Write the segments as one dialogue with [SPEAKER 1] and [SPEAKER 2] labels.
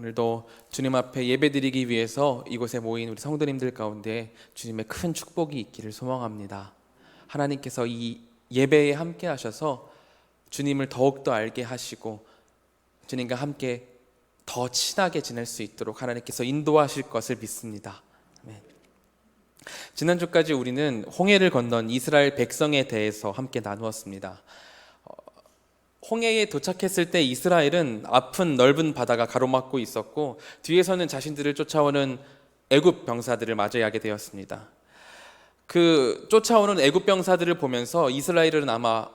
[SPEAKER 1] 오늘도 주님 앞에 예배드리기 위해서 이곳에 모인 우리 성도님들 가운데 주님의 큰 축복이 있기를 소망합니다. 하나님께서 이 예배에 함께 하셔서 주님을 더욱더 알게 하시고 주님과 함께 더 친하게 지낼 수 있도록 하나님께서 인도하실 것을 믿습니다. 아멘. 지난주까지 우리는 홍해를 건넌 이스라엘 백성에 대해서 함께 나누었습니다. 홍해에 도착했을 때 이스라엘은 앞은 넓은 바다가 가로막고 있었고 뒤에서는 자신들을 쫓아오는 애굽 병사들을 맞이하게 되었습니다. 그 쫓아오는 애굽 병사들을 보면서 이스라엘은 아마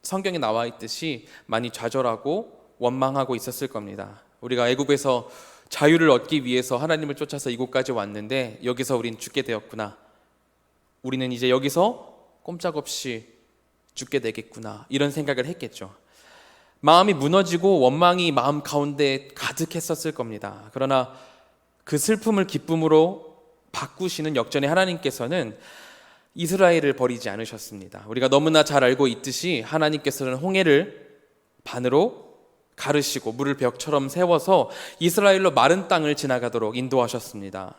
[SPEAKER 1] 성경에 나와 있듯이 많이 좌절하고 원망하고 있었을 겁니다. 우리가 애굽에서 자유를 얻기 위해서 하나님을 쫓아서 이곳까지 왔는데 여기서 우린 죽게 되었구나. 우리는 이제 여기서 꼼짝없이 죽게 되겠구나. 이런 생각을 했겠죠. 마음이 무너지고 원망이 마음 가운데 가득했었을 겁니다. 그러나 그 슬픔을 기쁨으로 바꾸시는 역전의 하나님께서는 이스라엘을 버리지 않으셨습니다. 우리가 너무나 잘 알고 있듯이 하나님께서는 홍해를 반으로 가르시고 물을 벽처럼 세워서 이스라엘로 마른 땅을 지나가도록 인도하셨습니다.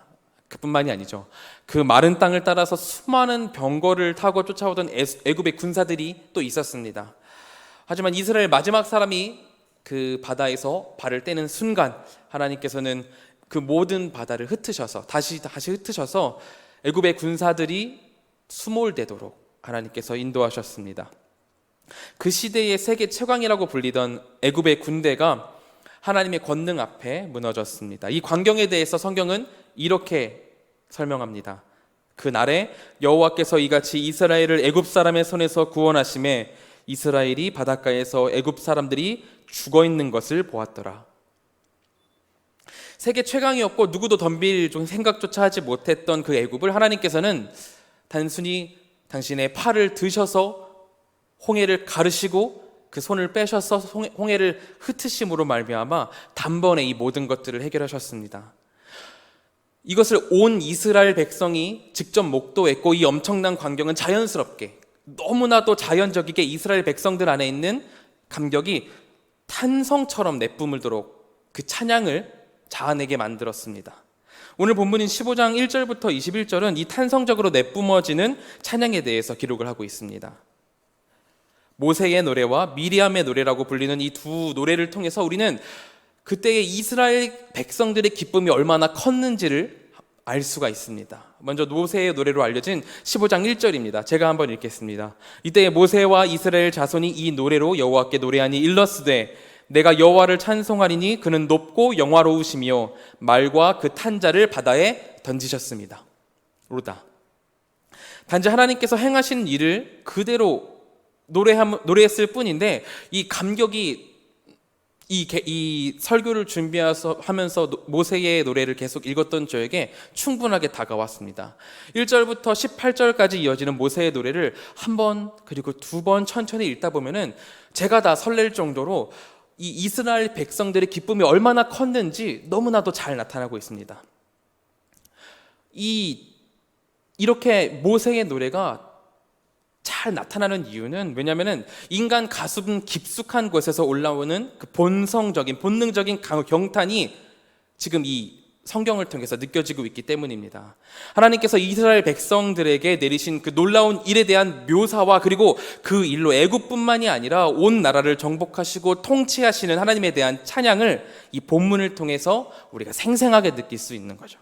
[SPEAKER 1] 그뿐만이 아니죠. 그 마른 땅을 따라서 수많은 병거를 타고 쫓아오던 애굽의 군사들이 또 있었습니다. 하지만 이스라엘 마지막 사람이 그 바다에서 발을 떼는 순간 하나님께서는 그 모든 바다를 흩으셔서 다시 흩으셔서 애굽의 군사들이 수몰되도록 하나님께서 인도하셨습니다. 그 시대의 세계 최강이라고 불리던 애굽의 군대가 하나님의 권능 앞에 무너졌습니다. 이 광경에 대해서 성경은 이렇게 설명합니다. 그 날에 여호와께서 이같이 이스라엘을 애굽 사람의 손에서 구원하심에 이스라엘이 바닷가에서 애굽 사람들이 죽어 있는 것을 보았더라. 세계 최강이었고 누구도 덤빌 생각조차 하지 못했던 그 애굽을 하나님께서는 단순히 당신의 팔을 드셔서 홍해를 가르시고 그 손을 빼셔서 홍해를 흩으심으로 말미암아 단번에 이 모든 것들을 해결하셨습니다. 이것을 온 이스라엘 백성이 직접 목도했고 이 엄청난 광경은 자연스럽게 너무나도 자연적이게 이스라엘 백성들 안에 있는 감격이 탄성처럼 내뿜을도록 그 찬양을 자아내게 만들었습니다. 오늘 본문인 15장 1절부터 21절은 이 탄성적으로 내뿜어지는 찬양에 대해서 기록을 하고 있습니다. 모세의 노래와 미리암의 노래라고 불리는 이 두 노래를 통해서 우리는 그때의 이스라엘 백성들의 기쁨이 얼마나 컸는지를 알 수가 있습니다. 먼저 모세의 노래로 알려진 15장 1절입니다. 제가 한번 읽겠습니다. 이때 모세와 이스라엘 자손이 이 노래로 여호와께 노래하니 일러스되 내가 여호와를 찬송하리니 그는 높고 영화로우시며 말과 그 탄자를 바다에 던지셨습니다. 로다. 단지 하나님께서 행하신 일을 그대로 노래했을 뿐인데 이 감격이 이 설교를 준비하면서 모세의 노래를 계속 읽었던 저에게 충분하게 다가왔습니다. 1절부터 18절까지 이어지는 모세의 노래를 한 번 그리고 두 번 천천히 읽다 보면은 제가 다 설렐 정도로 이 이스라엘 백성들의 기쁨이 얼마나 컸는지 너무나도 잘 나타나고 있습니다. 이렇게 모세의 노래가 잘 나타나는 이유는 왜냐하면 인간 가슴 깊숙한 곳에서 올라오는 그 본능적인 경탄이 지금 이 성경을 통해서 느껴지고 있기 때문입니다. 하나님께서 이스라엘 백성들에게 내리신 그 놀라운 일에 대한 묘사와 그리고 그 일로 애굽뿐만이 아니라 온 나라를 정복하시고 통치하시는 하나님에 대한 찬양을 이 본문을 통해서 우리가 생생하게 느낄 수 있는 거죠.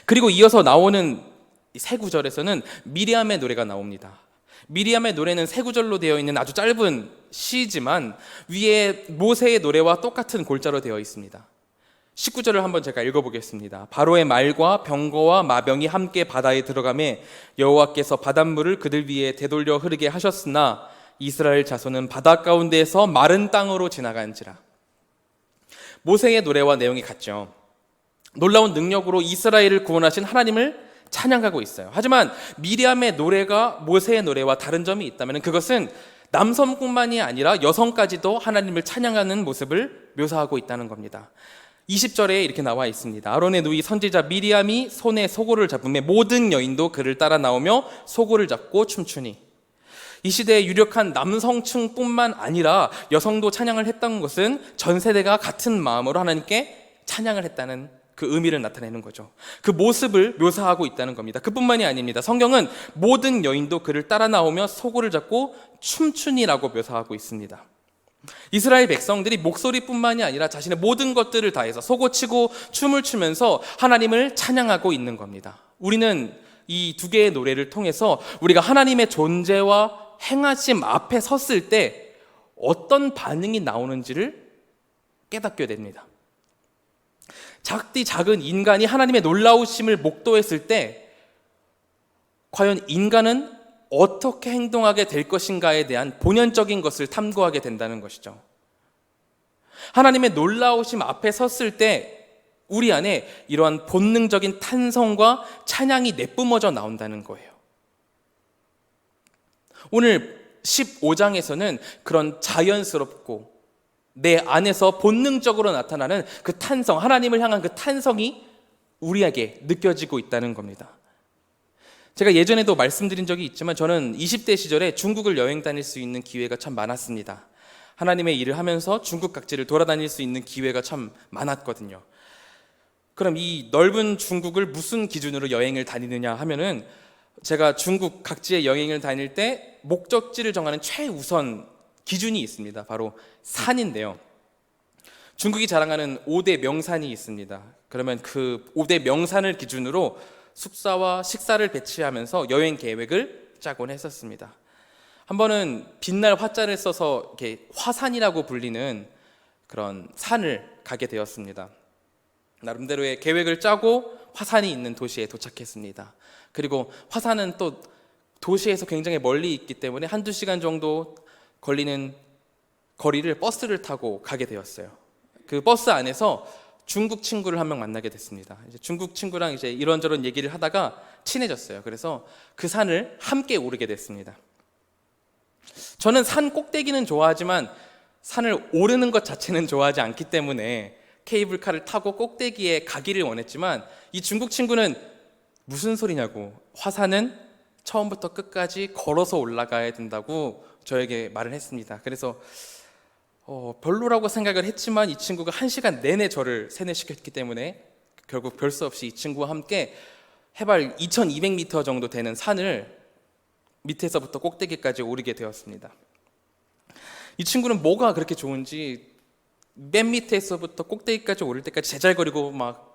[SPEAKER 1] 그리고 이어서 나오는 세 구절에서는 미리암의 노래가 나옵니다. 미리암의 노래는 세 구절로 되어 있는 아주 짧은 시지만 위에 모세의 노래와 똑같은 골자로 되어 있습니다. 19절을 한번 제가 읽어보겠습니다. 바로의 말과 병거와 마병이 함께 바다에 들어가매 여호와께서 바닷물을 그들 위에 되돌려 흐르게 하셨으나 이스라엘 자손은 바다 가운데에서 마른 땅으로 지나간지라. 모세의 노래와 내용이 같죠. 놀라운 능력으로 이스라엘을 구원하신 하나님을 찬양하고 있어요. 하지만 미리암의 노래가 모세의 노래와 다른 점이 있다면 그것은 남성뿐만이 아니라 여성까지도 하나님을 찬양하는 모습을 묘사하고 있다는 겁니다. 20절에 이렇게 나와 있습니다. 아론의 누이 선지자 미리암이 손에 소고를 잡으며 모든 여인도 그를 따라 나오며 소고를 잡고 춤추니. 이 시대의 유력한 남성층뿐만 아니라 여성도 찬양을 했던 것은 전 세대가 같은 마음으로 하나님께 찬양을 했다는 그 의미를 나타내는 거죠. 그 모습을 묘사하고 있다는 겁니다. 그뿐만이 아닙니다. 성경은 모든 여인도 그를 따라 나오며 소고를 잡고 춤추니라고 묘사하고 있습니다. 이스라엘 백성들이 목소리뿐만이 아니라 자신의 모든 것들을 다해서 소고치고 춤을 추면서 하나님을 찬양하고 있는 겁니다. 우리는 이 두 개의 노래를 통해서 우리가 하나님의 존재와 행하심 앞에 섰을 때 어떤 반응이 나오는지를 깨닫게 됩니다. 작디 작은 인간이 하나님의 놀라우심을 목도했을 때 과연 인간은 어떻게 행동하게 될 것인가에 대한 본연적인 것을 탐구하게 된다는 것이죠. 하나님의 놀라우심 앞에 섰을 때 우리 안에 이러한 본능적인 탄성과 찬양이 내뿜어져 나온다는 거예요. 오늘 15장에서는 그런 자연스럽고 내 안에서 본능적으로 나타나는 그 탄성, 하나님을 향한 그 탄성이 우리에게 느껴지고 있다는 겁니다. 제가 예전에도 말씀드린 적이 있지만 저는 20대 시절에 중국을 여행 다닐 수 있는 기회가 참 많았습니다. 하나님의 일을 하면서 중국 각지를 돌아다닐 수 있는 기회가 참 많았거든요. 그럼 이 넓은 중국을 무슨 기준으로 여행을 다니느냐 하면은 제가 중국 각지의 여행을 다닐 때 목적지를 정하는 최우선 기준이 있습니다. 바로 산인데요. 중국이 자랑하는 5대 명산이 있습니다. 그러면 그 5대 명산을 기준으로 숙사와 식사를 배치하면서 여행 계획을 짜곤 했었습니다. 한 번은 빛날 화자를 써서 이렇게 화산이라고 불리는 그런 산을 가게 되었습니다. 나름대로의 계획을 짜고 화산이 있는 도시에 도착했습니다. 그리고 화산은 또 도시에서 굉장히 멀리 있기 때문에 한두 시간 정도 걸리는 거리를 버스를 타고 가게 되었어요. 그 버스 안에서 중국 친구를 한 명 만나게 됐습니다. 이제 중국 친구랑 이제 이런저런 얘기를 하다가 친해졌어요. 그래서 그 산을 함께 오르게 됐습니다. 저는 산 꼭대기는 좋아하지만 산을 오르는 것 자체는 좋아하지 않기 때문에 케이블카를 타고 꼭대기에 가기를 원했지만 이 중국 친구는 무슨 소리냐고, 화산은 처음부터 끝까지 걸어서 올라가야 된다고 저에게 말을 했습니다. 그래서 별로라고 생각을 했지만 이 친구가 1시간 내내 저를 세뇌시켰기 때문에 결국 별 수 없이 이 친구와 함께 해발 2200m 정도 되는 산을 밑에서부터 꼭대기까지 오르게 되었습니다. 이 친구는 뭐가 그렇게 좋은지 맨 밑에서부터 꼭대기까지 오를 때까지 제잘거리고 막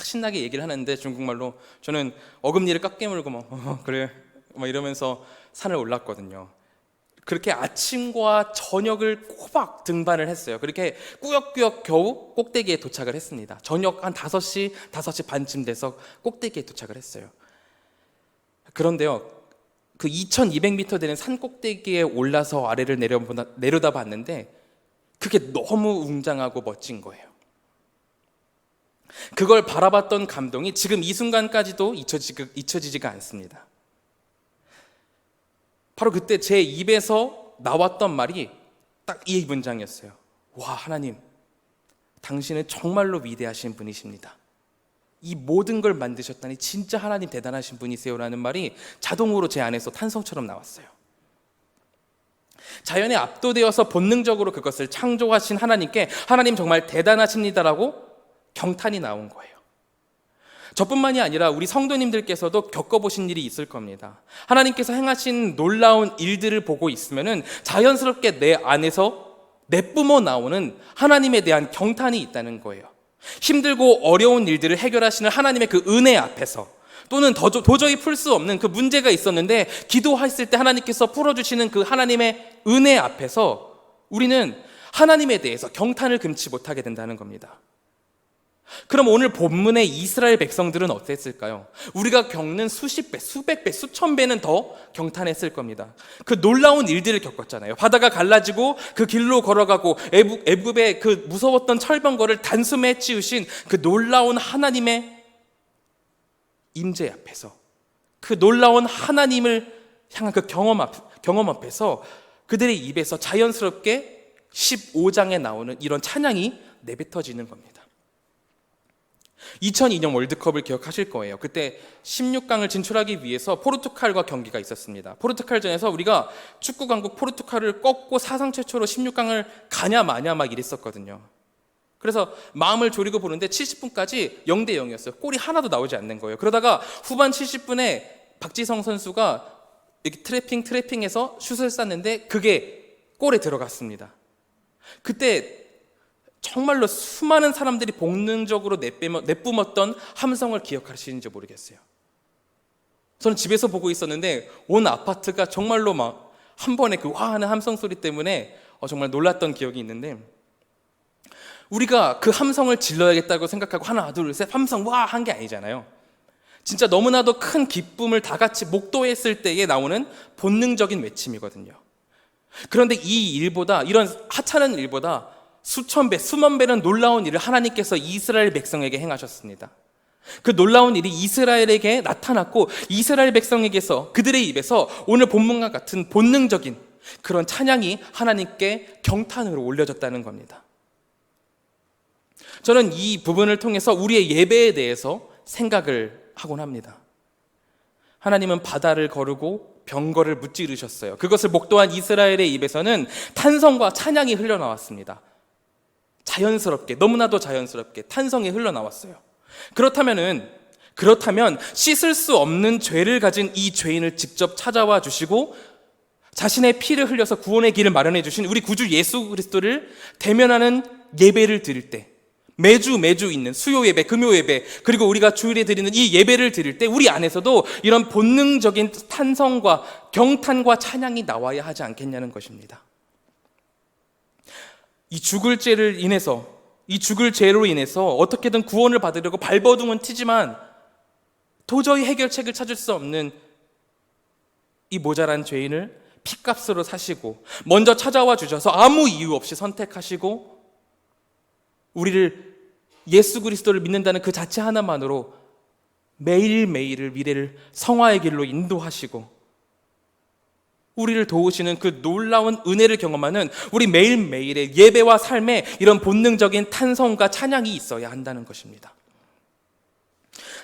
[SPEAKER 1] 신나게 얘기를 하는데 중국말로 저는 어금니를 꽉 깨물고 막 그래 막 이러면서 산을 올랐거든요. 그렇게 아침과 저녁을 꼬박 등반을 했어요. 그렇게 꾸역꾸역 겨우 꼭대기에 도착을 했습니다. 저녁 한 5시, 5시 반쯤 돼서 꼭대기에 도착을 했어요. 그런데요, 그 2200m 되는 산 꼭대기에 올라서 아래를 내려다 봤는데 그게 너무 웅장하고 멋진 거예요. 그걸 바라봤던 감동이 지금 이 순간까지도 잊혀지지가 않습니다. 바로 그때 제 입에서 나왔던 말이 딱 이 문장이었어요. 와, 하나님, 당신은 정말로 위대하신 분이십니다. 이 모든 걸 만드셨다니 진짜 하나님 대단하신 분이세요라는 말이 자동으로 제 안에서 탄성처럼 나왔어요. 자연에 압도되어서 본능적으로 그것을 창조하신 하나님께 하나님 정말 대단하십니다라고 경탄이 나온 거예요. 저뿐만이 아니라 우리 성도님들께서도 겪어보신 일이 있을 겁니다. 하나님께서 행하신 놀라운 일들을 보고 있으면은 자연스럽게 내 안에서 내뿜어 나오는 하나님에 대한 경탄이 있다는 거예요. 힘들고 어려운 일들을 해결하시는 하나님의 그 은혜 앞에서, 또는 도저히 풀 수 없는 그 문제가 있었는데 기도했을 때 하나님께서 풀어주시는 그 하나님의 은혜 앞에서 우리는 하나님에 대해서 경탄을 금치 못하게 된다는 겁니다. 그럼 오늘 본문의 이스라엘 백성들은 어땠을까요? 우리가 겪는 수십 배, 수백 배, 수천 배는 더 경탄했을 겁니다. 그 놀라운 일들을 겪었잖아요. 바다가 갈라지고 그 길로 걸어가고 애굽의 그 무서웠던 철병거를 단숨에 치우신 그 놀라운 하나님의 임재 앞에서, 그 놀라운 하나님을 향한 그 경험 앞에서 그들의 입에서 자연스럽게 15장에 나오는 이런 찬양이 내뱉어지는 겁니다. 2002년 월드컵을 기억하실 거예요. 그때 16강을 진출하기 위해서 포르투갈과 경기가 있었습니다. 포르투갈전에서 우리가 축구 강국 포르투갈을 꺾고 사상 최초로 16강을 가냐 마냐 막 이랬었거든요. 그래서 마음을 졸이고 보는데 70분까지 0대 0이었어요. 골이 하나도 나오지 않는 거예요. 그러다가 후반 70분에 박지성 선수가 이렇게 트래핑해서 슛을 쐈는데 그게 골에 들어갔습니다. 그때 정말로 수많은 사람들이 본능적으로 내뿜었던 함성을 기억하시는지 모르겠어요. 저는 집에서 보고 있었는데 온 아파트가 정말로 막 한 번에 그 와 하는 함성 소리 때문에 정말 놀랐던 기억이 있는데, 우리가 그 함성을 질러야겠다고 생각하고 하나 둘 셋 함성 와 한 게 아니잖아요. 진짜 너무나도 큰 기쁨을 다 같이 목도했을 때에 나오는 본능적인 외침이거든요. 그런데 이 일보다, 이런 하찮은 일보다 수천 배, 수만 배는 놀라운 일을 하나님께서 이스라엘 백성에게 행하셨습니다. 그 놀라운 일이 이스라엘에게 나타났고, 이스라엘 백성에게서, 그들의 입에서 오늘 본문과 같은 본능적인 그런 찬양이 하나님께 경탄으로 올려졌다는 겁니다. 저는 이 부분을 통해서 우리의 예배에 대해서 생각을 하곤 합니다. 하나님은 바다를 거르고 병거를 무찌르셨어요. 그것을 목도한 이스라엘의 입에서는 탄성과 찬양이 흘러나왔습니다. 자연스럽게, 너무나도 자연스럽게 탄성이 흘러나왔어요. 그렇다면 씻을 수 없는 죄를 가진 이 죄인을 직접 찾아와 주시고 자신의 피를 흘려서 구원의 길을 마련해 주신 우리 구주 예수 그리스도를 대면하는 예배를 드릴 때, 매주 있는 수요 예배, 금요 예배, 그리고 우리가 주일에 드리는 이 예배를 드릴 때 우리 안에서도 이런 본능적인 탄성과 경탄과 찬양이 나와야 하지 않겠냐는 것입니다. 이 죽을 죄로 인해서 어떻게든 구원을 받으려고 발버둥은 튀지만 도저히 해결책을 찾을 수 없는 이 모자란 죄인을 핏값으로 사시고 먼저 찾아와 주셔서 아무 이유 없이 선택하시고 우리를 예수 그리스도를 믿는다는 그 자체 하나만으로 매일매일을 미래를 성화의 길로 인도하시고 우리를 도우시는 그 놀라운 은혜를 경험하는 우리 매일매일의 예배와 삶에 이런 본능적인 탄성과 찬양이 있어야 한다는 것입니다.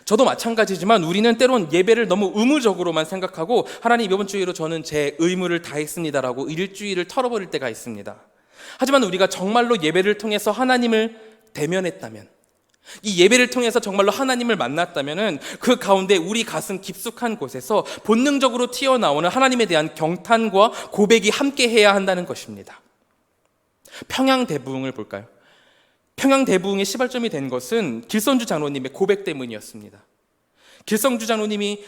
[SPEAKER 1] 저도 마찬가지지만 우리는 때론 예배를 너무 의무적으로만 생각하고 하나님 이번 주일로 저는 제 의무를 다했습니다라고 일주일을 털어버릴 때가 있습니다. 하지만 우리가 정말로 예배를 통해서 하나님을 대면했다면, 이 예배를 통해서 정말로 하나님을 만났다면 그 가운데 우리 가슴 깊숙한 곳에서 본능적으로 튀어나오는 하나님에 대한 경탄과 고백이 함께해야 한다는 것입니다. 평양대부흥을 볼까요? 평양대부흥의 시발점이 된 것은 길선주 장로님의 고백 때문이었습니다. 길선주 장로님이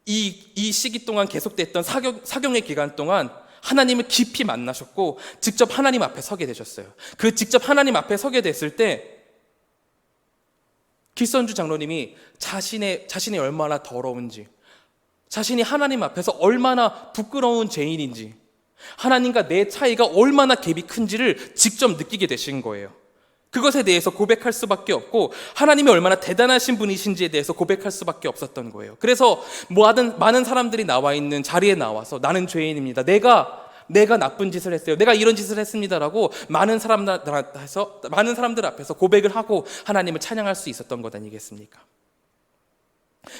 [SPEAKER 1] 이 시기 동안 계속됐던 사경의 기간 동안 하나님을 깊이 만나셨고 직접 하나님 앞에 서게 되셨어요. 그 직접 하나님 앞에 서게 됐을 때 길선주 장로님이 자신이 얼마나 더러운지, 자신이 하나님 앞에서 얼마나 부끄러운 죄인인지, 하나님과 내 차이가 얼마나 갭이 큰지를 직접 느끼게 되신 거예요. 그것에 대해서 고백할 수밖에 없고 하나님이 얼마나 대단하신 분이신지에 대해서 고백할 수밖에 없었던 거예요. 그래서 많은 사람들이 나와 있는 자리에 나와서 나는 죄인입니다, 내가 나쁜 짓을 했어요, 내가 이런 짓을 했습니다라고 많은 사람들 앞에서 고백을 하고 하나님을 찬양할 수 있었던 것 아니겠습니까?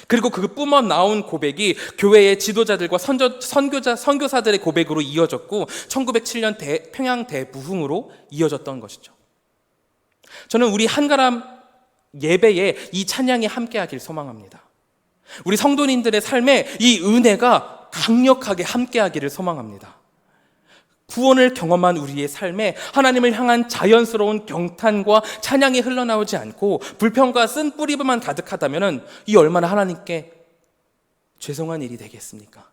[SPEAKER 1] 그리고 그 뿜어 나온 고백이 교회의 지도자들과 선교사들의 고백으로 이어졌고 1907년 평양 대부흥으로 이어졌던 것이죠. 저는 우리 한가람 예배에 이 찬양이 함께하길 소망합니다. 우리 성도님들의 삶에 이 은혜가 강력하게 함께하기를 소망합니다. 구원을 경험한 우리의 삶에 하나님을 향한 자연스러운 경탄과 찬양이 흘러나오지 않고 불평과 쓴뿌리만 가득하다면 이 얼마나 하나님께 죄송한 일이 되겠습니까?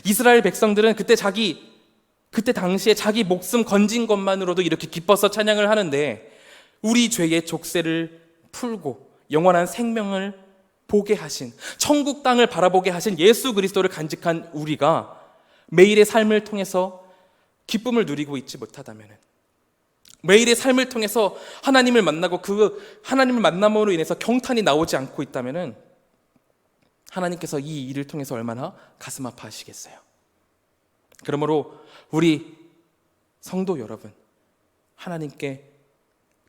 [SPEAKER 1] 이스라엘 백성들은 그때 당시에 자기 목숨 건진 것만으로도 이렇게 기뻐서 찬양을 하는데 우리 죄의 족쇄를 풀고 영원한 생명을 보게 하신, 천국 땅을 바라보게 하신 예수 그리스도를 간직한 우리가 매일의 삶을 통해서 기쁨을 누리고 있지 못하다면, 매일의 삶을 통해서 하나님을 만나고 그 하나님을 만남으로 인해서 경탄이 나오지 않고 있다면 하나님께서 이 일을 통해서 얼마나 가슴 아파하시겠어요. 그러므로 우리 성도 여러분, 하나님께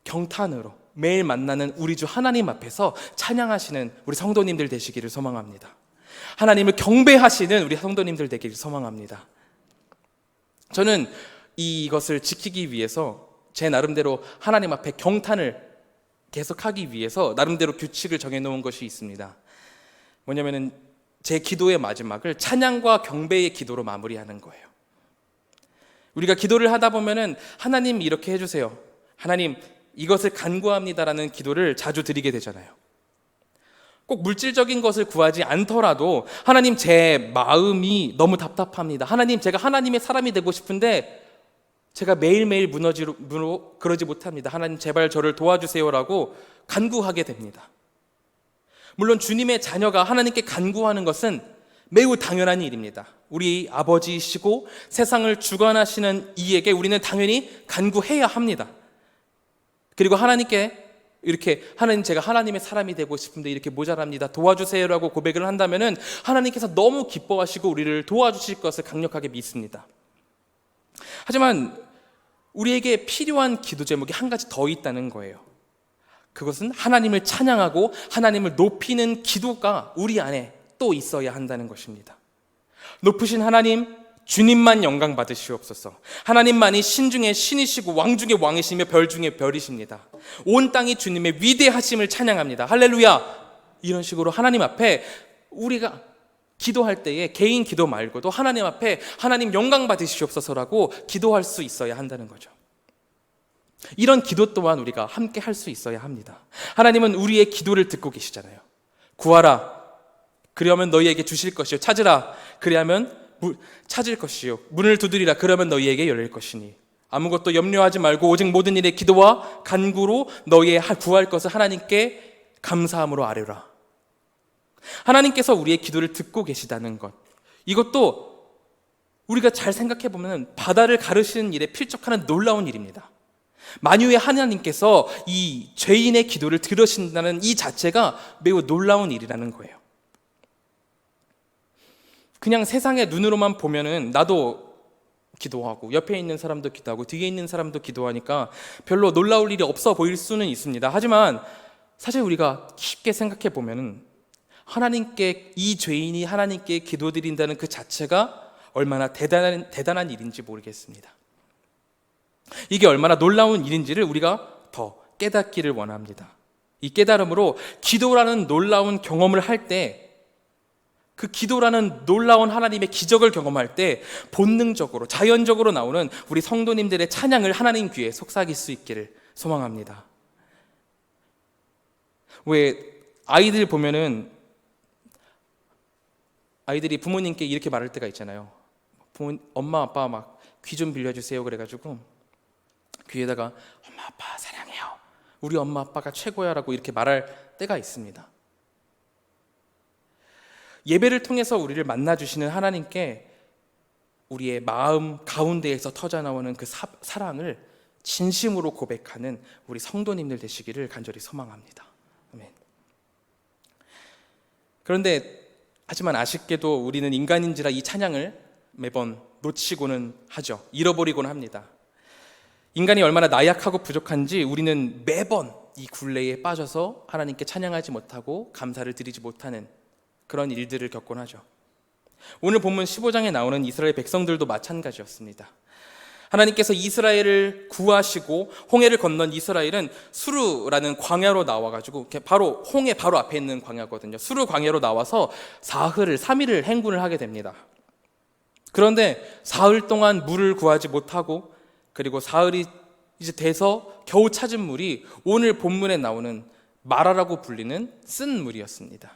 [SPEAKER 1] 경탄으로 매일 만나는 우리 주 하나님 앞에서 찬양하시는 우리 성도님들 되시기를 소망합니다. 하나님을 경배하시는 우리 성도님들 되기를 소망합니다. 저는 이것을 지키기 위해서 제 나름대로 하나님 앞에 경탄을 계속하기 위해서 나름대로 규칙을 정해놓은 것이 있습니다. 뭐냐면은 제 기도의 마지막을 찬양과 경배의 기도로 마무리하는 거예요. 우리가 기도를 하다 보면은 하나님 이렇게 해주세요, 하나님 이것을 간구합니다라는 기도를 자주 드리게 되잖아요. 꼭 물질적인 것을 구하지 않더라도 하나님 제 마음이 너무 답답합니다, 하나님 제가 하나님의 사람이 되고 싶은데 제가 매일매일 그러지 못합니다, 하나님 제발 저를 도와주세요라고 간구하게 됩니다. 물론 주님의 자녀가 하나님께 간구하는 것은 매우 당연한 일입니다. 우리 아버지이시고 세상을 주관하시는 이에게 우리는 당연히 간구해야 합니다. 그리고 하나님께 이렇게 하나님 제가 하나님의 사람이 되고 싶은데 이렇게 모자랍니다, 도와주세요라고 고백을 한다면은 하나님께서 너무 기뻐하시고 우리를 도와주실 것을 강력하게 믿습니다. 하지만 우리에게 필요한 기도 제목이 한 가지 더 있다는 거예요. 그것은 하나님을 찬양하고 하나님을 높이는 기도가 우리 안에 또 있어야 한다는 것입니다. 높으신 하나님, 주님만 영광 받으시옵소서. 하나님만이 신 중에 신이시고 왕 중에 왕이시며 별 중에 별이십니다. 온 땅이 주님의 위대하심을 찬양합니다. 할렐루야. 이런 식으로 하나님 앞에 우리가 기도할 때에 개인 기도 말고도 하나님 앞에 하나님 영광 받으시옵소서라고 기도할 수 있어야 한다는 거죠. 이런 기도 또한 우리가 함께 할 수 있어야 합니다. 하나님은 우리의 기도를 듣고 계시잖아요. 구하라, 그리하면 너희에게 주실 것이요. 찾으라, 그리하면 찾을 것이요. 문을 두드리라, 그러면 너희에게 열릴 것이니 아무것도 염려하지 말고 오직 모든 일에 기도와 간구로 너희의 구할 것을 하나님께 감사함으로 아뢰라. 하나님께서 우리의 기도를 듣고 계시다는 것, 이것도 우리가 잘 생각해 보면 바다를 가르시는 일에 필적하는 놀라운 일입니다. 만유의 하나님께서 이 죄인의 기도를 들으신다는 이 자체가 매우 놀라운 일이라는 거예요. 그냥 세상의 눈으로만 보면은 나도 기도하고 옆에 있는 사람도 기도하고 뒤에 있는 사람도 기도하니까 별로 놀라울 일이 없어 보일 수는 있습니다. 하지만 사실 우리가 깊게 생각해 보면은 하나님께, 이 죄인이 하나님께 기도드린다는 그 자체가 얼마나 대단한 일인지 모르겠습니다. 이게 얼마나 놀라운 일인지를 우리가 더 깨닫기를 원합니다. 이 깨달음으로 기도라는 놀라운 경험을 할 때, 그 기도라는 놀라운 하나님의 기적을 경험할 때 본능적으로 자연적으로 나오는 우리 성도님들의 찬양을 하나님 귀에 속삭일 수 있기를 소망합니다. 왜 아이들 보면은 아이들이 부모님께 이렇게 말할 때가 있잖아요. 엄마 아빠 막 귀 좀 빌려주세요 그래가지고 귀에다가 엄마 아빠 사랑해요, 우리 엄마 아빠가 최고야 라고 이렇게 말할 때가 있습니다. 예배를 통해서 우리를 만나주시는 하나님께 우리의 마음 가운데에서 터져나오는 그 사랑을 진심으로 고백하는 우리 성도님들 되시기를 간절히 소망합니다. 아멘. 그런데 하지만 아쉽게도 우리는 인간인지라 이 찬양을 매번 놓치고는 하죠. 잃어버리곤 합니다. 인간이 얼마나 나약하고 부족한지 우리는 매번 이 굴레에 빠져서 하나님께 찬양하지 못하고 감사를 드리지 못하는 그런 일들을 겪곤 하죠. 오늘 본문 15장에 나오는 이스라엘 백성들도 마찬가지였습니다. 하나님께서 이스라엘을 구하시고 홍해를 건넌 이스라엘은 수르라는 광야로 나와가지고 바로 홍해 바로 앞에 있는 광야거든요. 수르 광야로 나와서 3일을 행군을 하게 됩니다. 그런데 사흘 동안 물을 구하지 못하고, 그리고 사흘이 이제 돼서 겨우 찾은 물이 오늘 본문에 나오는 마라라고 불리는 쓴 물이었습니다.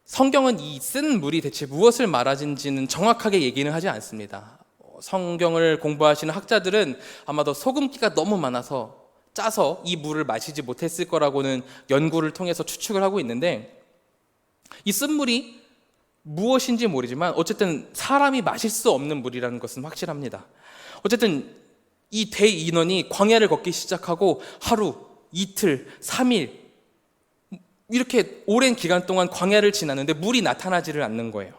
[SPEAKER 1] 성경은 이 쓴 물이 대체 무엇을 말하는지는 정확하게 얘기는 하지 않습니다. 성경을 공부하시는 학자들은 아마도 소금기가 너무 많아서 짜서 이 물을 마시지 못했을 거라고는 연구를 통해서 추측을 하고 있는데, 이 쓴 물이 무엇인지 모르지만 어쨌든 사람이 마실 수 없는 물이라는 것은 확실합니다. 어쨌든 이 대인원이 광야를 걷기 시작하고 하루, 이틀, 3일 이렇게 오랜 기간 동안 광야를 지났는데 물이 나타나지를 않는 거예요.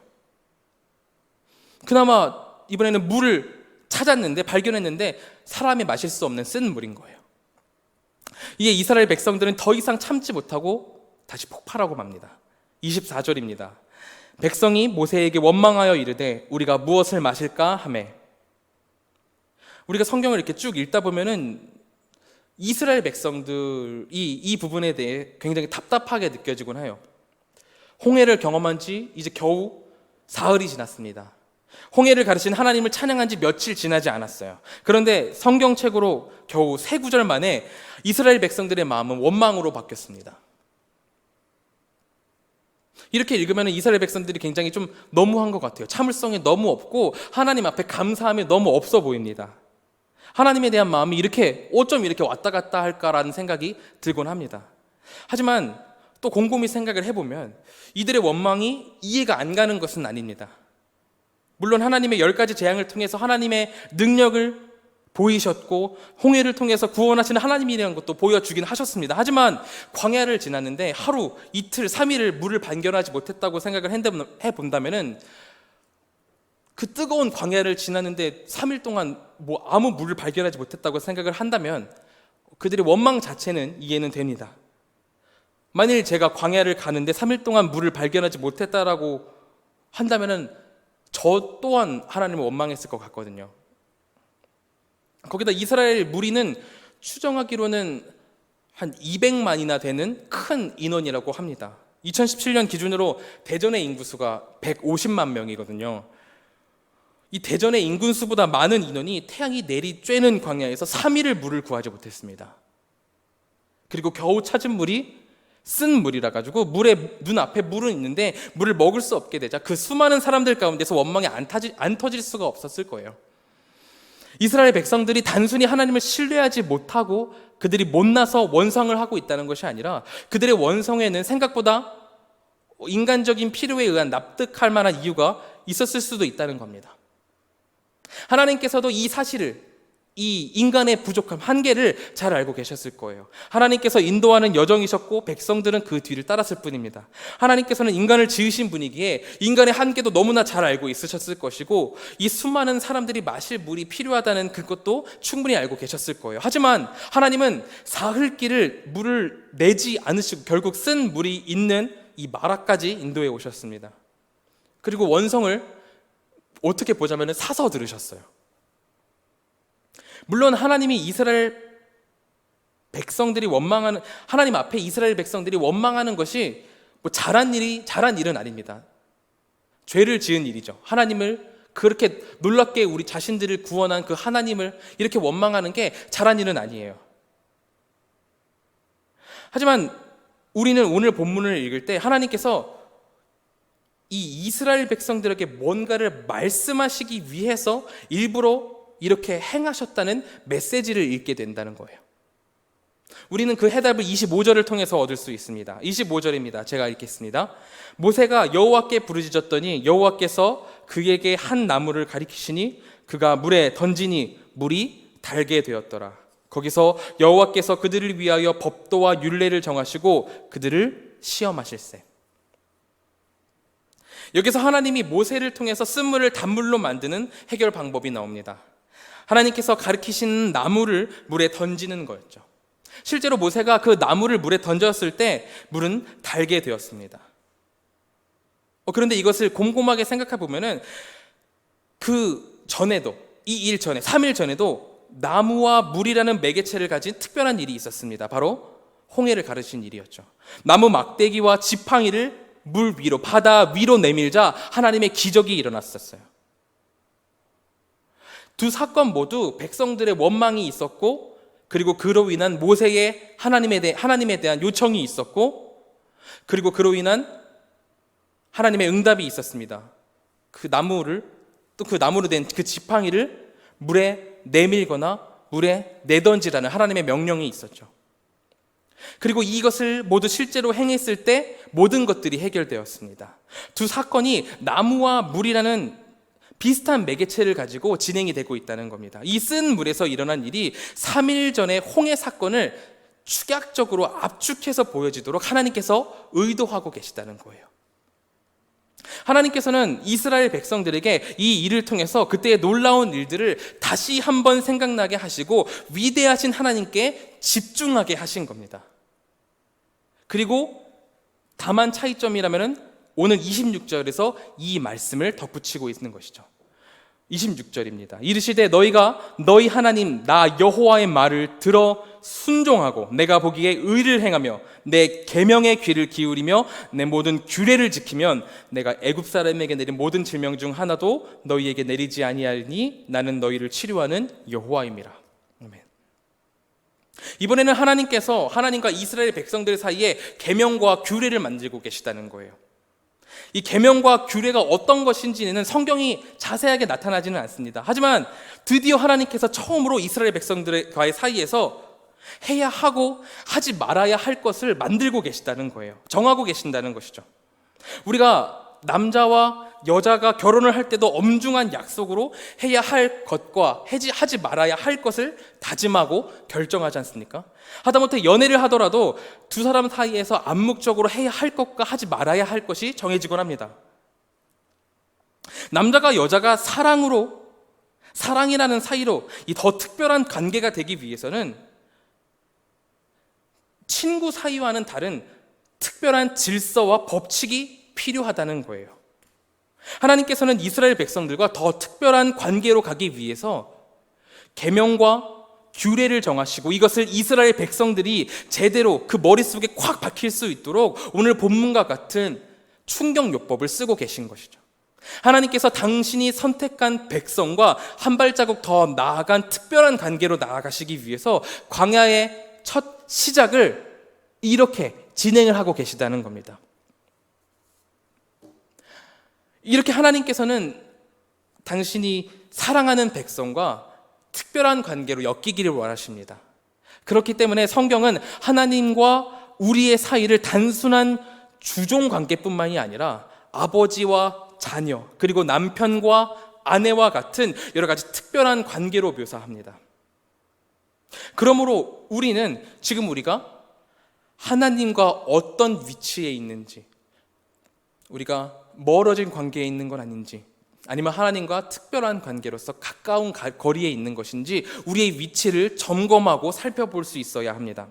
[SPEAKER 1] 그나마 이번에는 물을 찾았는데, 발견했는데 사람이 마실 수 없는 쓴 물인 거예요. 이에 이스라엘 백성들은 더 이상 참지 못하고 다시 폭발하고 맙니다. 24절입니다. 백성이 모세에게 원망하여 이르되 우리가 무엇을 마실까 하매. 우리가 성경을 이렇게 쭉 읽다 보면은 이스라엘 백성들이 이 부분에 대해 굉장히 답답하게 느껴지곤 해요. 홍해를 경험한 지 이제 겨우 사흘이 지났습니다. 홍해를 가르신 하나님을 찬양한 지 며칠 지나지 않았어요. 그런데 성경책으로 겨우 3구절 만에 이스라엘 백성들의 마음은 원망으로 바뀌었습니다. 이렇게 읽으면 이스라엘 백성들이 굉장히 좀 너무한 것 같아요. 참을성이 너무 없고 하나님 앞에 감사함이 너무 없어 보입니다. 하나님에 대한 마음이 이렇게 어쩜 이렇게 왔다 갔다 할까라는 생각이 들곤 합니다. 하지만 또 곰곰이 생각을 해보면 이들의 원망이 이해가 안 가는 것은 아닙니다. 물론 하나님의 10가지 재앙을 통해서 하나님의 능력을 보이셨고 홍해를 통해서 구원하시는 하나님이라는 것도 보여주긴 하셨습니다. 하지만 광야를 지났는데 하루, 이틀, 3일을 물을 발견하지 못했다고 생각을 해본다면 그 뜨거운 광야를 지났는데 3일 동안 아무 물을 발견하지 못했다고 생각을 한다면 그들의 원망 자체는 이해는 됩니다. 만일 제가 광야를 가는데 3일 동안 물을 발견하지 못했다라고 한다면 저 또한 하나님을 원망했을 것 같거든요. 거기다 이스라엘 무리는 추정하기로는 한 200만이나 되는 큰 인원이라고 합니다. 2017년 기준으로 대전의 인구수가 150만 명이거든요. 이 대전의 인구수보다 많은 인원이 태양이 내리쬐는 광야에서 3일을 물을 구하지 못했습니다. 그리고 겨우 찾은 물이 쓴 물이라 가지고 물에 눈앞에 물은 있는데 물을 먹을 수 없게 되자 그 수많은 사람들 가운데서 원망이 안 터질 수가 없었을 거예요. 이스라엘 백성들이 단순히 하나님을 신뢰하지 못하고 그들이 못나서 원성을 하고 있다는 것이 아니라 그들의 원성에는 생각보다 인간적인 필요에 의한 납득할 만한 이유가 있었을 수도 있다는 겁니다. 하나님께서도 이 사실을, 이 인간의 부족함, 한계를 잘 알고 계셨을 거예요. 하나님께서 인도하는 여정이셨고 백성들은 그 뒤를 따랐을 뿐입니다. 하나님께서는 인간을 지으신 분이기에 인간의 한계도 너무나 잘 알고 있으셨을 것이고 이 수많은 사람들이 마실 물이 필요하다는 그것도 충분히 알고 계셨을 거예요. 하지만 하나님은 사흘길을 물을 내지 않으시고 결국 쓴 물이 있는 이 마라까지 인도해 오셨습니다. 그리고 원성을 어떻게 보자면 사서 들으셨어요. 물론 하나님이 이스라엘 백성들이 원망하는, 하나님 앞에 이스라엘 백성들이 원망하는 것이 잘한 일은 아닙니다. 죄를 지은 일이죠. 하나님을 그렇게 놀랍게 우리 자신들을 구원한 그 하나님을 이렇게 원망하는 게 잘한 일은 아니에요. 하지만 우리는 오늘 본문을 읽을 때 하나님께서 이 이스라엘 백성들에게 뭔가를 말씀하시기 위해서 일부러 이렇게 행하셨다는 메시지를 읽게 된다는 거예요. 우리는 그 해답을 25절을 통해서 얻을 수 있습니다. 25절입니다. 제가 읽겠습니다. 모세가 여호와께 부르짖었더니 여호와께서 그에게 한 나무를 가리키시니 그가 물에 던지니 물이 달게 되었더라. 거기서 여호와께서 그들을 위하여 법도와 율례를 정하시고 그들을 시험하실세. 여기서 하나님이 모세를 통해서 쓴물을 단물로 만드는 해결 방법이 나옵니다. 하나님께서 가르치신 나무를 물에 던지는 거였죠. 실제로 모세가 그 나무를 물에 던졌을 때 물은 달게 되었습니다. 그런데 이것을 곰곰하게 생각해 보면은 그 전에도, 이 일 전에, 3일 전에도 나무와 물이라는 매개체를 가진 특별한 일이 있었습니다. 바로 홍해를 가르친 일이었죠. 나무 막대기와 지팡이를 물 위로, 바다 위로 내밀자 하나님의 기적이 일어났었어요. 두 사건 모두 백성들의 원망이 있었고 그리고 그로 인한 모세의 하나님에 대한 요청이 있었고 그리고 그로 인한 하나님의 응답이 있었습니다. 그 나무로 된 그 지팡이를 물에 내밀거나 물에 내던지라는 하나님의 명령이 있었죠. 그리고 이것을 모두 실제로 행했을 때 모든 것들이 해결되었습니다. 두 사건이 나무와 물이라는 비슷한 매개체를 가지고 진행이 되고 있다는 겁니다. 이 쓴 물에서 일어난 일이 3일 전의 홍해 사건을 축약적으로 압축해서 보여지도록 하나님께서 의도하고 계시다는 거예요. 하나님께서는 이스라엘 백성들에게 이 일을 통해서 그때의 놀라운 일들을 다시 한번 생각나게 하시고 위대하신 하나님께 집중하게 하신 겁니다. 그리고 다만 차이점이라면 오늘 26절에서 이 말씀을 덧붙이고 있는 것이죠. 26절입니다. 이르시되 너희가 너희 하나님 나 여호와의 말을 들어 순종하고 내가 보기에 의를 행하며 내 계명에 귀를 기울이며 내 모든 규례를 지키면 내가 애굽 사람에게 내린 모든 질명 중 하나도 너희에게 내리지 아니하리니 나는 너희를 치료하는 여호와임이라. 아멘. 이번에는 하나님께서 하나님과 이스라엘 백성들 사이에 계명과 규례를 만들고 계시다는 거예요. 이 계명과 규례가 어떤 것인지는 성경이 자세하게 나타나지는 않습니다. 하지만 드디어 하나님께서 처음으로 이스라엘 백성들과의 사이에서 해야 하고 하지 말아야 할 것을 만들고 계시다는 거예요. 정하고 계신다는 것이죠. 우리가 남자와 여자가 결혼을 할 때도 엄중한 약속으로 해야 할 것과 하지 말아야 할 것을 다짐하고 결정하지 않습니까? 하다못해 연애를 하더라도 두 사람 사이에서 암묵적으로 해야 할 것과 하지 말아야 할 것이 정해지곤 합니다. 남자가 여자가 사랑이라는 사이로 이 더 특별한 관계가 되기 위해서는 친구 사이와는 다른 특별한 질서와 법칙이 필요하다는 거예요. 하나님께서는 이스라엘 백성들과 더 특별한 관계로 가기 위해서 계명과 규례를 정하시고 이것을 이스라엘 백성들이 제대로 그 머릿속에 콱 박힐 수 있도록 오늘 본문과 같은 충격요법을 쓰고 계신 것이죠. 하나님께서 당신이 선택한 백성과 한 발자국 더 나아간 특별한 관계로 나아가시기 위해서 광야의 첫 시작을 이렇게 진행을 하고 계시다는 겁니다. 이렇게 하나님께서는 당신이 사랑하는 백성과 특별한 관계로 엮이기를 원하십니다. 그렇기 때문에 성경은 하나님과 우리의 사이를 단순한 주종 관계뿐만이 아니라 아버지와 자녀, 그리고 남편과 아내와 같은 여러 가지 특별한 관계로 묘사합니다. 그러므로 우리는 지금 우리가 하나님과 어떤 위치에 있는지, 우리가 멀어진 관계에 있는 건 아닌지, 아니면 하나님과 특별한 관계로서 가까운 거리에 있는 것인지 우리의 위치를 점검하고 살펴볼 수 있어야 합니다.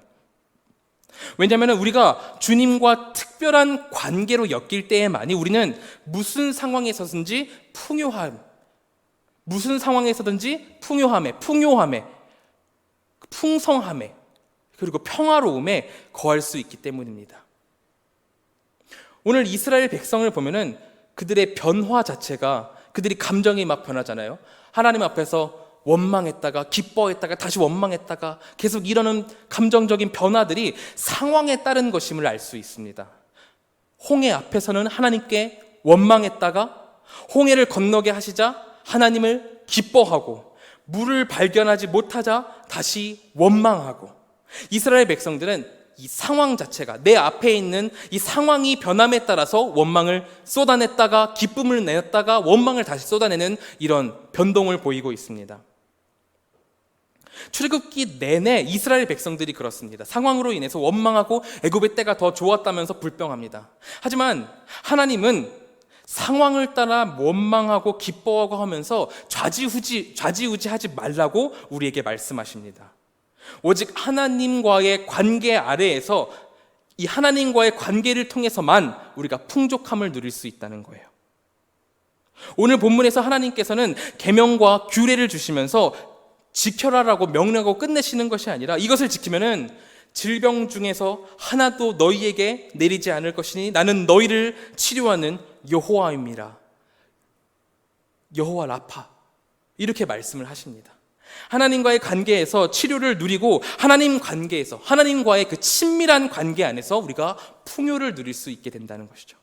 [SPEAKER 1] 왜냐하면 우리가 주님과 특별한 관계로 엮일 때에만이 우리는 무슨 상황에서든지 풍요함에, 풍성함에, 그리고 평화로움에 거할 수 있기 때문입니다. 오늘 이스라엘 백성을 보면은 그들의 변화 자체가, 그들이 감정이 막 변하잖아요. 하나님 앞에서 원망했다가 기뻐했다가 다시 원망했다가 계속 이러는 감정적인 변화들이 상황에 따른 것임을 알 수 있습니다. 홍해 앞에서는 하나님께 원망했다가 홍해를 건너게 하시자 하나님을 기뻐하고, 물을 발견하지 못하자 다시 원망하고, 이스라엘 백성들은 이 상황 자체가, 내 앞에 있는 이 상황이 변함에 따라서 원망을 쏟아냈다가 기쁨을 내었다가 원망을 다시 쏟아내는 이런 변동을 보이고 있습니다. 출애굽기 내내 이스라엘 백성들이 그렇습니다. 상황으로 인해서 원망하고 애굽의 때가 더 좋았다면서 불평합니다. 하지만 하나님은 상황을 따라 원망하고 기뻐하고 하면서 좌지우지하지 말라고 우리에게 말씀하십니다. 오직 하나님과의 관계 아래에서 이 하나님과의 관계를 통해서만 우리가 풍족함을 누릴 수 있다는 거예요. 오늘 본문에서 하나님께서는 계명과 규례를 주시면서 지켜라라고 명령하고 끝내시는 것이 아니라 이것을 지키면은 질병 중에서 하나도 너희에게 내리지 않을 것이니 나는 너희를 치료하는 여호와입니다. 여호와 라파, 이렇게 말씀을 하십니다. 하나님과의 관계에서 치료를 누리고 하나님 관계에서, 하나님과의 그 친밀한 관계 안에서 우리가 풍요를 누릴 수 있게 된다는 것이죠.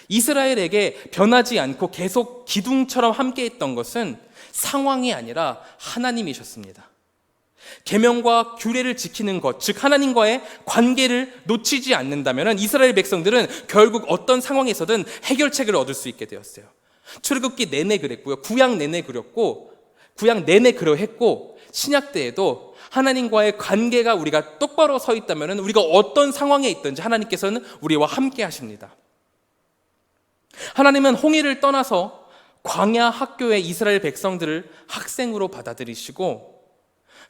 [SPEAKER 1] 이스라엘에게 변하지 않고 계속 기둥처럼 함께했던 것은 상황이 아니라 하나님이셨습니다. 계명과 규례를 지키는 것, 즉 하나님과의 관계를 놓치지 않는다면 이스라엘 백성들은 결국 어떤 상황에서든 해결책을 얻을 수 있게 되었어요. 출애굽기 내내 그랬고요, 구약 내내 그러했고, 신약 때에도 하나님과의 관계가 우리가 똑바로 서 있다면 우리가 어떤 상황에 있든지 하나님께서는 우리와 함께 하십니다. 하나님은 홍해를 떠나서 광야 학교의 이스라엘 백성들을 학생으로 받아들이시고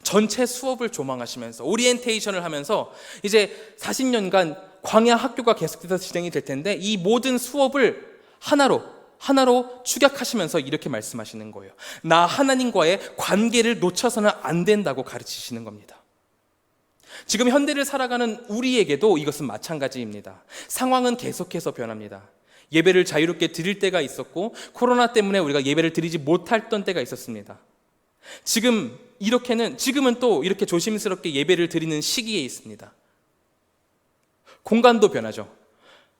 [SPEAKER 1] 전체 수업을 조망하시면서 오리엔테이션을 하면서 이제 40년간 광야 학교가 계속해서 진행이 될 텐데 이 모든 수업을 하나로 축약하시면서 이렇게 말씀하시는 거예요. 나 하나님과의 관계를 놓쳐서는 안 된다고 가르치시는 겁니다. 지금 현대를 살아가는 우리에게도 이것은 마찬가지입니다. 상황은 계속해서 변합니다. 예배를 자유롭게 드릴 때가 있었고 코로나 때문에 우리가 예배를 드리지 못했던 때가 있었습니다. 지금은 또 이렇게 조심스럽게 예배를 드리는 시기에 있습니다. 공간도 변하죠.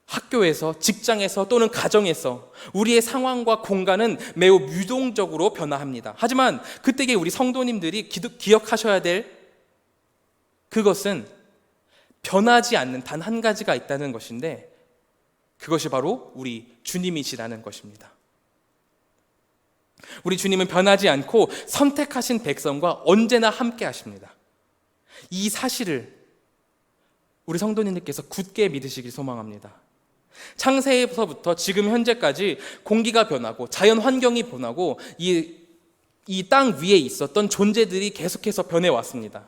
[SPEAKER 1] 학교에서, 직장에서 또는 가정에서 우리의 상황과 공간은 매우 유동적으로 변화합니다. 하지만 그때에 우리 성도님들이 기억하셔야 될 그것은 변하지 않는 단 한 가지가 있다는 것인데 그것이 바로 우리 주님이시라는 것입니다. 우리 주님은 변하지 않고 선택하신 백성과 언제나 함께 하십니다. 이 사실을 우리 성도님들께서 굳게 믿으시길 소망합니다. 창세에서부터 지금 현재까지 공기가 변하고 자연 환경이 변하고 이 땅 위에 있었던 존재들이 계속해서 변해왔습니다.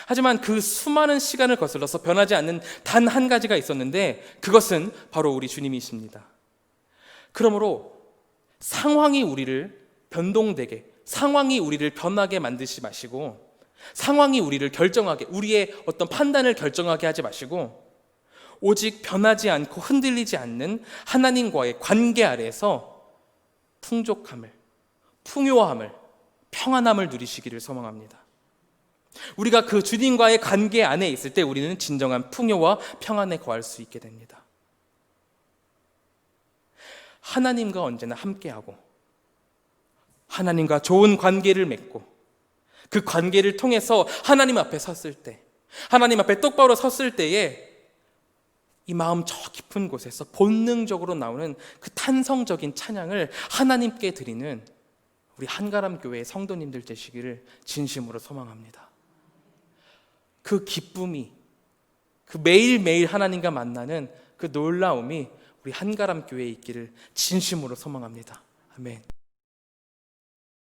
[SPEAKER 1] 하지만 그 수많은 시간을 거슬러서 변하지 않는 단 한 가지가 있었는데 그것은 바로 우리 주님이십니다. 그러므로 상황이 우리를 변동되게, 상황이 우리를 변하게 만드지 마시고 상황이 우리를 결정하게, 우리의 어떤 판단을 결정하게 하지 마시고 오직 변하지 않고 흔들리지 않는 하나님과의 관계 아래에서 풍족함을, 풍요함을, 평안함을 누리시기를 소망합니다. 우리가 그 주님과의 관계 안에 있을 때 우리는 진정한 풍요와 평안에 거할 수 있게 됩니다. 하나님과 언제나 함께하고 하나님과 좋은 관계를 맺고 그 관계를 통해서 하나님 앞에 섰을 때, 하나님 앞에 똑바로 섰을 때에 이 마음 저 깊은 곳에서 본능적으로 나오는 그 탄성적인 찬양을 하나님께 드리는 우리 한가람 교회의 성도님들 되시기를 진심으로 소망합니다. 그 기쁨이, 그 매일매일 하나님과 만나는 그 놀라움이 우리 한가람 교회에 있기를 진심으로 소망합니다. 아멘.